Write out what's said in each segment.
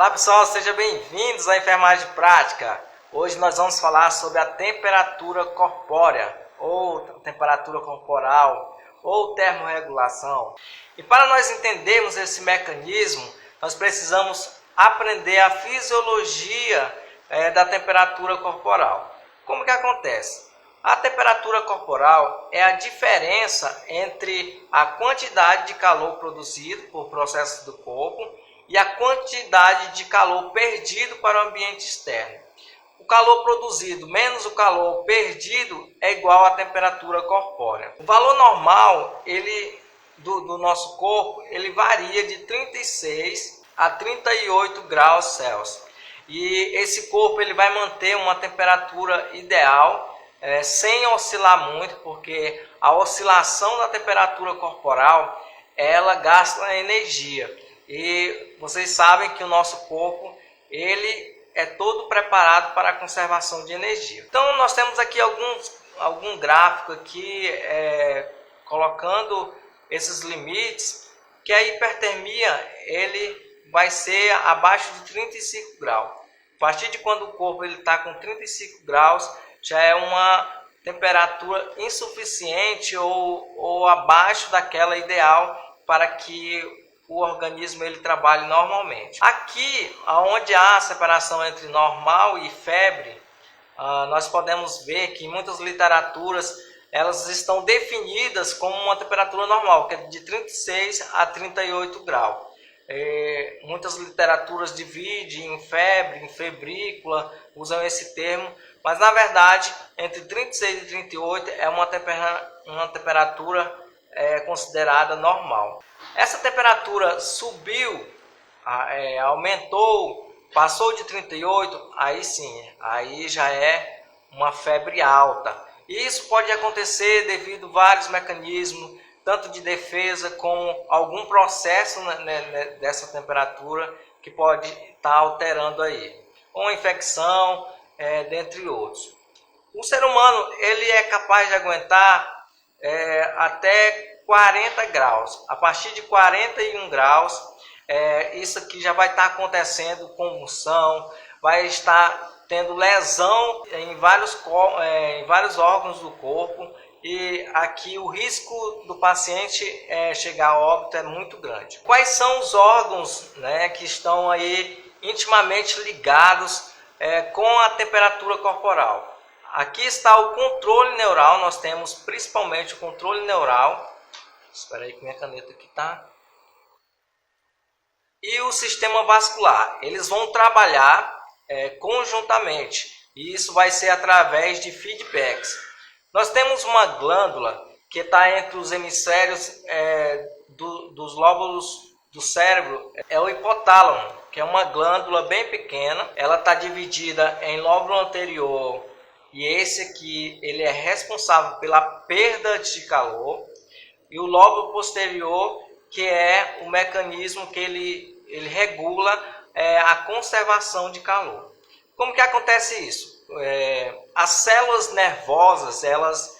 Olá pessoal, sejam bem-vindos à Enfermagem Prática. Hoje nós vamos falar sobre a temperatura corpórea, ou temperatura corporal, ou termorregulação. E para nós entendermos esse mecanismo, nós precisamos aprender a fisiologia da temperatura corporal. Como que acontece? A temperatura corporal é a diferença entre a quantidade de calor produzido por processos do corpo e a quantidade de calor perdido para o ambiente externo. O calor produzido menos o calor perdido é igual à temperatura corpórea. O valor normal do nosso corpo ele varia de 36 a 38 graus Celsius. E esse corpo ele vai manter uma temperatura ideal, sem oscilar muito, porque a oscilação da temperatura corporal ela gasta energia. E vocês sabem que o nosso corpo ele é todo preparado para a conservação de energia. Então nós temos aqui algum gráfico aqui colocando esses limites, que a hipertermia ele vai ser abaixo de 35 graus. A partir de quando o corpo está com 35 graus, já é uma temperatura insuficiente ou abaixo daquela ideal para que o organismo ele trabalhe normalmente. Aqui, onde há a separação entre normal e febre, nós podemos ver que em muitas literaturas elas estão definidas como uma temperatura normal, que é de 36 a 38 graus. Muitas literaturas dividem em febre, em febrícula, usam esse termo, mas na verdade entre 36 e 38 é uma temperatura considerada normal. Essa temperatura subiu, aumentou, passou de 38, aí sim, aí já é uma febre alta. E isso pode acontecer devido a vários mecanismos, tanto de defesa como algum processo dessa temperatura que pode estar alterando aí, uma infecção, dentre outros. O ser humano ele é capaz de aguentar até 40 graus. A partir de 41 graus, isso aqui já vai estar acontecendo convulsão, vai estar tendo lesão em vários órgãos do corpo, e aqui o risco do paciente chegar a óbito é muito grande. Quais são os órgãos, que estão aí intimamente ligados com a temperatura corporal? Aqui está o controle neural, nós temos principalmente o controle neural. Espera aí que minha caneta aqui tá. E o sistema vascular, eles vão trabalhar conjuntamente, e isso vai ser através de feedbacks. Nós temos uma glândula que está entre os hemisférios dos lóbulos do cérebro, é o hipotálamo, que é uma glândula bem pequena. Ela está dividida em lóbulo anterior, e esse aqui ele é responsável pela perda de calor, e o lóbulo posterior, que é o mecanismo que ele regula a conservação de calor. Como que acontece isso? As células nervosas elas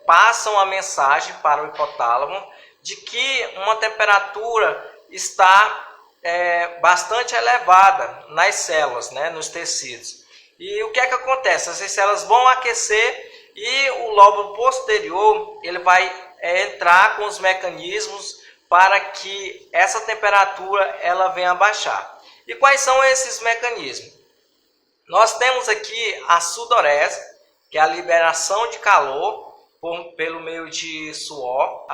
passam a mensagem para o hipotálamo de que uma temperatura está bastante elevada nas células, nos tecidos. E o que é que acontece? Essas células vão aquecer e o lóbulo posterior ele vai entrar com os mecanismos para que essa temperatura ela venha a baixar. E quais são esses mecanismos? Nós temos aqui a sudorese, que é a liberação de calor pelo meio de suor,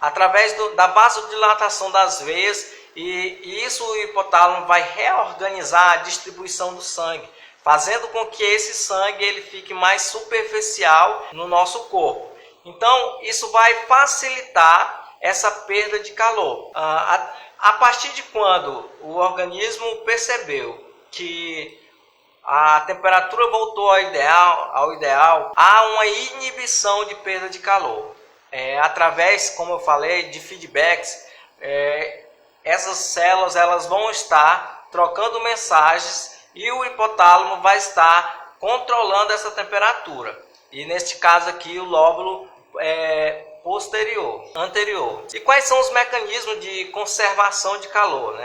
através da vasodilatação das veias, e isso o hipotálamo vai reorganizar a distribuição do sangue, fazendo com que esse sangue ele fique mais superficial no nosso corpo. Então, isso vai facilitar essa perda de calor. A partir de quando o organismo percebeu que a temperatura voltou ao ideal, há uma inibição de perda de calor. Através, como eu falei, de feedbacks, essas células elas vão estar trocando mensagens e o hipotálamo vai estar controlando essa temperatura. E neste caso aqui o lóbulo anterior. E quais são os mecanismos de conservação de calor,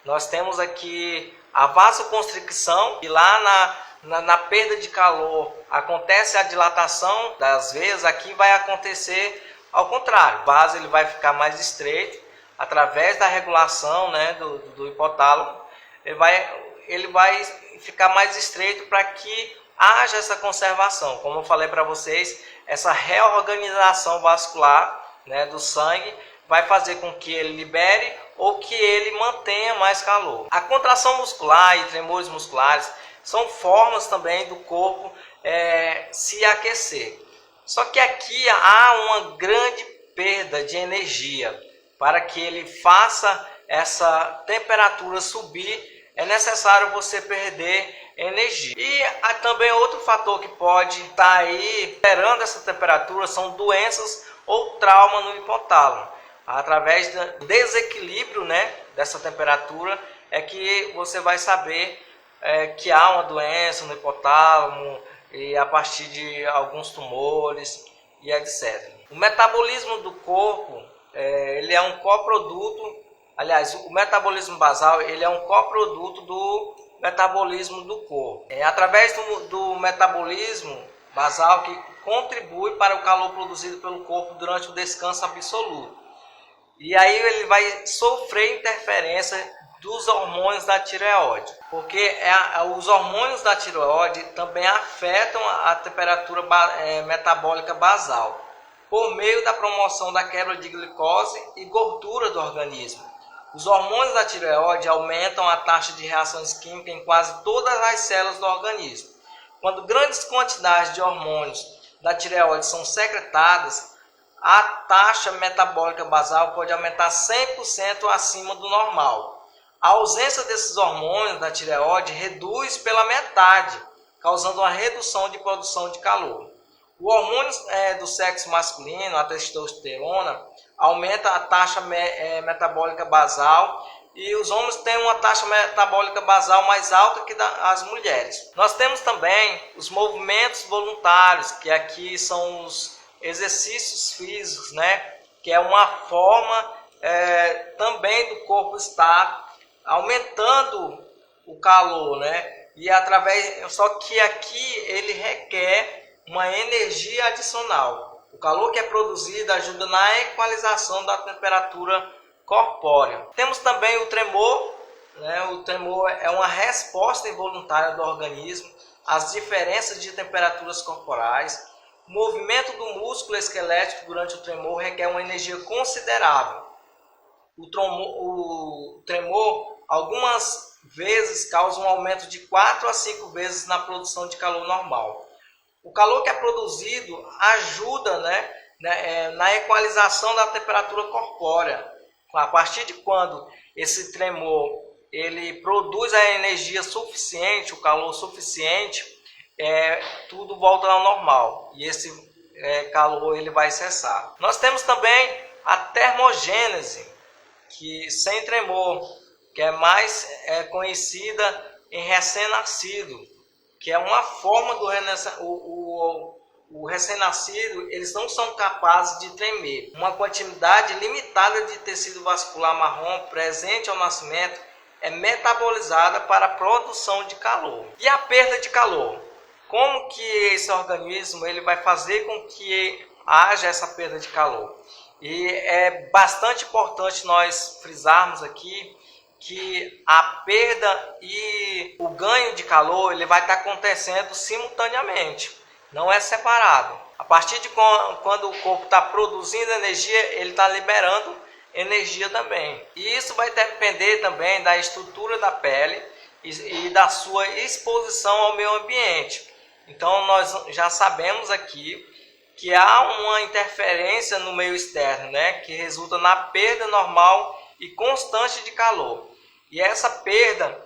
nós temos aqui a vasoconstricção, e lá na perda de calor acontece a dilatação das veias. Aqui vai acontecer ao contrário, o vaso ele vai ficar mais estreito através da regulação, né, do hipotálamo. Ele vai ficar mais estreito para que haja essa conservação. Como eu falei para vocês, essa reorganização vascular, né, do sangue vai fazer com que ele libere ou que ele mantenha mais calor. A contração muscular e tremores musculares são formas também do corpo se aquecer. Só que aqui há uma grande perda de energia. Para que ele faça essa temperatura subir, é necessário você perder energia. E há também outro fator que pode estar aí alterando essa temperatura, são doenças ou trauma no hipotálamo. Através do desequilíbrio, né, dessa temperatura é que você vai saber que há uma doença no hipotálamo, e a partir de alguns tumores e etc. O metabolismo do corpo, ele é um coproduto, aliás, o metabolismo basal ele é um coproduto do metabolismo do corpo. É através do metabolismo basal que contribui para o calor produzido pelo corpo durante o descanso absoluto. E aí ele vai sofrer interferência dos hormônios da tireoide, porque os hormônios da tireoide também afetam a temperatura metabólica basal, por meio da promoção da quebra de glicose e gordura do organismo. Os hormônios da tireoide aumentam a taxa de reações químicas em quase todas as células do organismo. Quando grandes quantidades de hormônios da tireoide são secretadas, a taxa metabólica basal pode aumentar 100% acima do normal. A ausência desses hormônios da tireoide reduz pela metade, causando uma redução de produção de calor. O hormônio do sexo masculino, a testosterona, aumenta a taxa metabólica basal, e os homens têm uma taxa metabólica basal mais alta que as mulheres. Nós temos também os movimentos voluntários, que aqui são os exercícios físicos, né? Que é uma forma também do corpo estar aumentando o calor, né? Só que aqui ele requer uma energia adicional. O calor que é produzido ajuda na equalização da temperatura corpórea. Temos também o tremor, né? O tremor é uma resposta involuntária do organismo às diferenças de temperaturas corporais. O movimento do músculo esquelético durante o tremor requer uma energia considerável. O tremor algumas vezes causa um aumento de 4 a 5 vezes na produção de calor normal. O calor que é produzido ajuda, na equalização da temperatura corpórea. A partir de quando esse tremor ele produz a energia suficiente, o calor suficiente, tudo volta ao normal e esse calor ele vai cessar. Nós temos também a termogênese, que sem tremor, que é mais conhecida em recém-nascido, que é uma forma do o recém-nascido, eles não são capazes de tremer. Uma quantidade limitada de tecido vascular marrom presente ao nascimento é metabolizada para a produção de calor. E a perda de calor? Como que esse organismo ele vai fazer com que haja essa perda de calor? E é bastante importante nós frisarmos aqui que a perda e o ganho de calor ele vai estar acontecendo simultaneamente, não é separado. A partir de quando o corpo está produzindo energia, ele está liberando energia também. E isso vai depender também da estrutura da pele e da sua exposição ao meio ambiente. Então nós já sabemos aqui que há uma interferência no meio externo, que resulta na perda normal e constante de calor. E essa perda,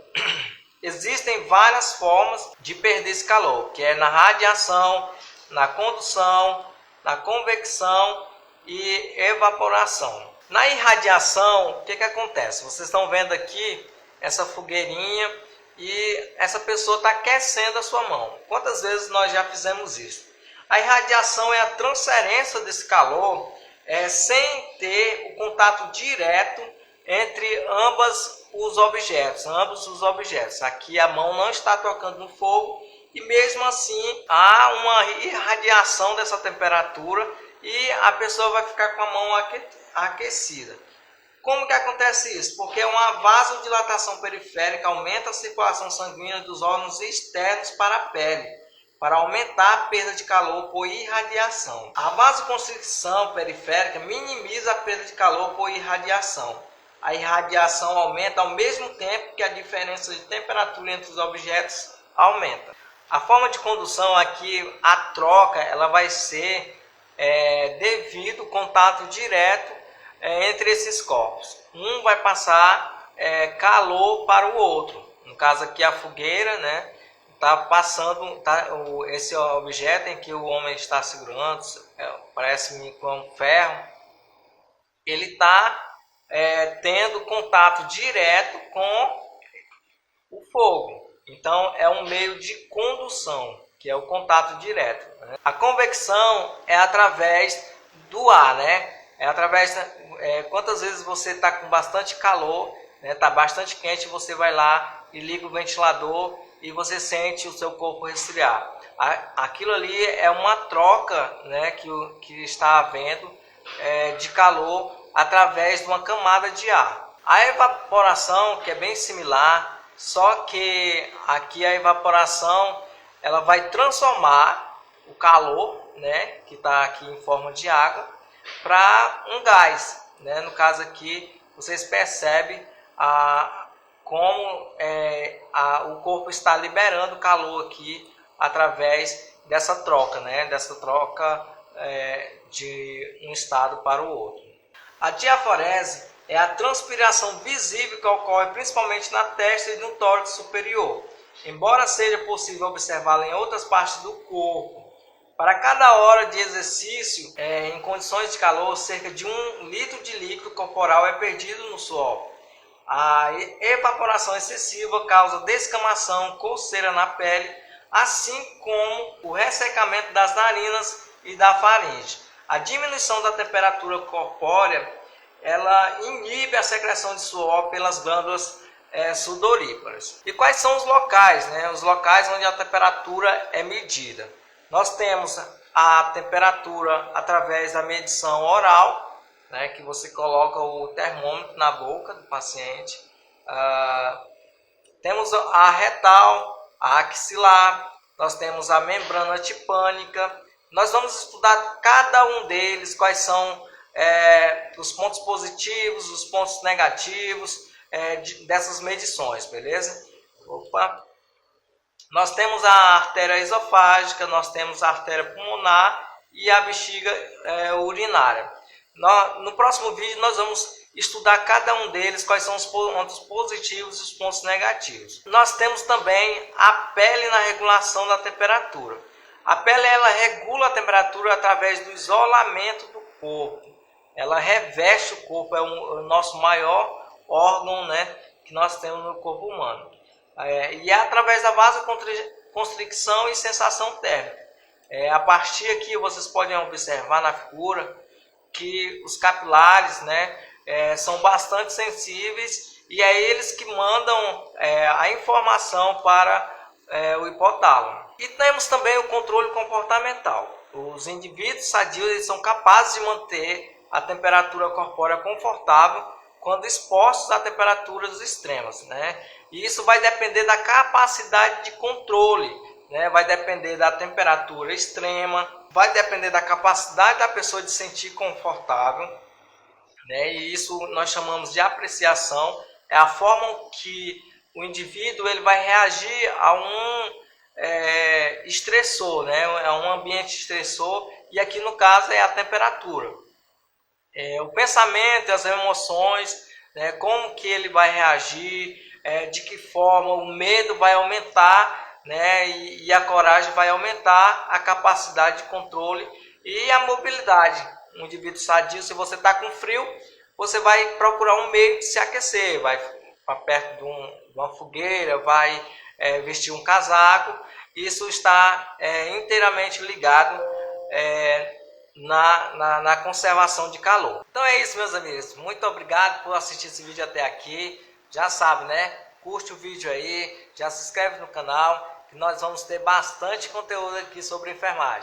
existem várias formas de perder esse calor, que é na radiação, na condução, na convecção e evaporação. Na irradiação, o que acontece? Vocês estão vendo aqui essa fogueirinha e essa pessoa está aquecendo a sua mão. Quantas vezes nós já fizemos isso? A irradiação é a transferência desse calor sem ter o contato direto entre ambas os objetos, ambos os objetos. Aqui a mão não está tocando no fogo e mesmo assim há uma irradiação dessa temperatura e a pessoa vai ficar com a mão aquecida. Como que acontece isso? Porque uma vasodilatação periférica aumenta a circulação sanguínea dos órgãos externos para a pele, para aumentar a perda de calor por irradiação. A vasoconstrição periférica minimiza a perda de calor por irradiação. A irradiação aumenta ao mesmo tempo que a diferença de temperatura entre os objetos aumenta. A forma de condução aqui, a troca, ela vai ser devido ao contato direto entre esses corpos. Um vai passar calor para o outro. No caso aqui a fogueira, né? Está passando, esse objeto em que o homem está segurando, parece-me com um ferro, ele está tendo contato direto com o fogo. Então é um meio de condução, que é o contato direto, né? A convecção é através do ar, né? É através quantas vezes você está com bastante calor, né? Está bastante quente, você vai lá e liga o ventilador e você sente o seu corpo resfriar. Aquilo ali é uma troca, né, que está havendo de calor através de uma camada de ar. A evaporação, que é bem similar, só que aqui a evaporação ela vai transformar o calor, né, que está aqui em forma de água, para um gás, né? No caso aqui vocês percebem como o corpo está liberando calor aqui através dessa troca, né? Dessa troca de um estado para o outro. A diaforese é a transpiração visível que ocorre principalmente na testa e no tórax superior, embora seja possível observá-la em outras partes do corpo. Para cada hora de exercício em condições de calor, cerca de 1 litro de líquido corporal é perdido no suor. A evaporação excessiva causa descamação, coceira na pele, assim como o ressecamento das narinas e da faringe. A diminuição da temperatura corpórea ela inibe a secreção de suor pelas glândulas sudoríparas. E quais são os locais, né? Os locais onde a temperatura é medida. Nós temos a temperatura através da medição oral, né, que você coloca o termômetro na boca do paciente. Temos a retal, a axilar, nós temos a membrana tipânica. Nós vamos estudar cada um deles, quais são os pontos positivos, os pontos negativos dessas medições, beleza? Nós temos a artéria esofágica, nós temos a artéria pulmonar e a bexiga urinária. No próximo vídeo nós vamos estudar cada um deles, quais são os pontos positivos e os pontos negativos. Nós temos também a pele na regulação da temperatura. A pele ela regula a temperatura através do isolamento do corpo. Ela reveste o corpo, é o nosso maior órgão, né, que nós temos no corpo humano. E é através da vasoconstricção e sensação térmica. A partir aqui vocês podem observar na figura que os capilares, né, são bastante sensíveis e é eles que mandam a informação para o hipotálamo. E temos também o controle comportamental. Os indivíduos sadios eles são capazes de manter a temperatura corpórea confortável quando expostos a temperaturas extremas, né? E isso vai depender da capacidade de controle, né? Vai depender da temperatura extrema, vai depender da capacidade da pessoa de se sentir confortável, né? E isso nós chamamos de apreciação, é a forma que o indivíduo ele vai reagir a um estressor, né? A um ambiente estressor, e aqui no caso é a temperatura. O pensamento, as emoções, né? Como que ele vai reagir, de que forma o medo vai aumentar, né? E a coragem vai aumentar a capacidade de controle e a mobilidade. Um indivíduo sadio, se você está com frio, você vai procurar um meio de se aquecer, vai para perto de uma fogueira, vai vestir um casaco. Isso está inteiramente ligado na conservação de calor. Então é isso, meus amigos. Muito obrigado por assistir esse vídeo até aqui. Já sabe, né? Curte o vídeo aí, já se inscreve no canal, que nós vamos ter bastante conteúdo aqui sobre enfermagem.